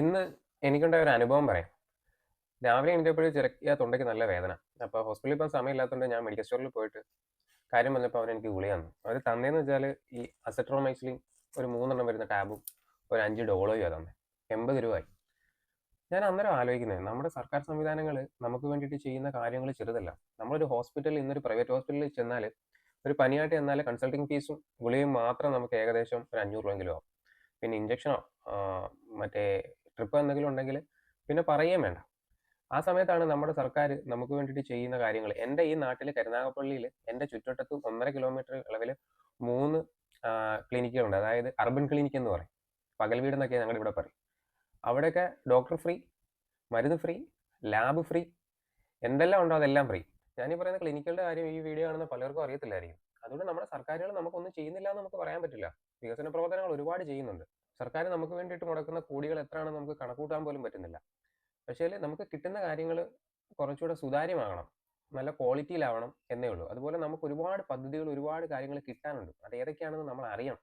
ഇന്ന് എനിക്കുണ്ടായ ഒരു അനുഭവം പറയാം. രാവിലെ എണീറ്റപ്പോഴ് ചെറിയ തൊണ്ടയ്ക്ക് നല്ല വേദന. അപ്പോൾ ഹോസ്പിറ്റലിൽ പോകാൻ സമയമില്ലാത്തതുകൊണ്ട് ഞാൻ മെഡിക്കൽ സ്റ്റോറിൽ പോയിട്ട് കാര്യം പറഞ്ഞപ്പോൾ അവരെനിക്ക് ഗുളിക തന്നു. അവര് തന്നേന്ന് വെച്ചാല് ഈ അസെട്രോമൈസിലിൻ ഒരു 3 എണ്ണം വരുന്ന ടാബും ഒരു 5 ഡോളോയുമാ തന്നെ. രൂപ 80 ആയി. ഞാൻ അന്നേരം ആലോചിക്കുന്നത് നമ്മുടെ സർക്കാർ സംവിധാനങ്ങൾ നമുക്ക് വേണ്ടിയിട്ട് ചെയ്യുന്ന കാര്യങ്ങൾ ചെറുതല്ല. നമ്മളൊരു ഹോസ്പിറ്റലിൽ ഇന്നൊരു പ്രൈവറ്റ് ഹോസ്പിറ്റലിൽ ചെന്നാല് ഒരു പനിയായിട്ട് ചെന്നാല് കൺസൾട്ടിംഗ് ഫീസും ഗുളികയും മാത്രം നമുക്ക് ഏകദേശം ഒരു 500 രൂപയെങ്കിലും ആവും. പിന്നെ ഇഞ്ചക്ഷനോ മറ്റേ ട്രിപ്പ് എന്തെങ്കിലും ഉണ്ടെങ്കിൽ പിന്നെ പറയുകയും വേണ്ട. ആ സമയത്താണ് നമ്മുടെ സർക്കാർ നമുക്ക് വേണ്ടിയിട്ട് ചെയ്യുന്ന കാര്യങ്ങൾ. എൻ്റെ ഈ നാട്ടിൽ കരുനാഗപ്പള്ളിയിൽ എൻ്റെ ചുറ്റുവട്ടത്ത് 1.5 കിലോമീറ്റർ അളവിൽ 3 ക്ലിനിക്കുകളുണ്ട്. അതായത് അർബൻ ക്ലിനിക് എന്ന് പറയും. പകൽ വീട് എന്നൊക്കെ ഞങ്ങളുടെ ഇവിടെ പറയും. അവിടെയൊക്കെ ഡോക്ടർ ഫ്രീ, മരുന്ന് ഫ്രീ, ലാബ് ഫ്രീ, എന്തെല്ലാം ഉണ്ടോ അതെല്ലാം ഫ്രീ. ഞാനീ പറയുന്ന ക്ലിനിക്കുകളുടെ കാര്യം ഈ വീഡിയോ കാണുന്ന പലർക്കും അറിയത്തില്ലായിരിക്കും. അതുകൊണ്ട് നമ്മുടെ സർക്കാരുകൾ നമുക്കൊന്നും ചെയ്യുന്നില്ല എന്ന് നമുക്ക് പറയാൻ പറ്റില്ല. വികസന പ്രവർത്തനങ്ങൾ ഒരുപാട് ചെയ്യുന്നുണ്ട്. സർക്കാർ നമുക്ക് വേണ്ടിയിട്ട് മുടക്കുന്ന കോടികൾ എത്രയാണെന്ന് നമുക്ക് കണക്കൂട്ടാൻ പോലും പറ്റുന്നില്ല. പക്ഷേല് നമുക്ക് കിട്ടുന്ന കാര്യങ്ങള് കുറച്ചുകൂടെ സുതാര്യമാകണം. നല്ല ക്വാളിറ്റിയിലാവണം എന്നേ ഉള്ളൂ. അതുപോലെ നമുക്ക് ഒരുപാട് പദ്ധതികൾ, ഒരുപാട് കാര്യങ്ങൾ കിട്ടാനുണ്ട്. അത് ഏതൊക്കെയാണെന്ന് നമ്മൾ അറിയണം.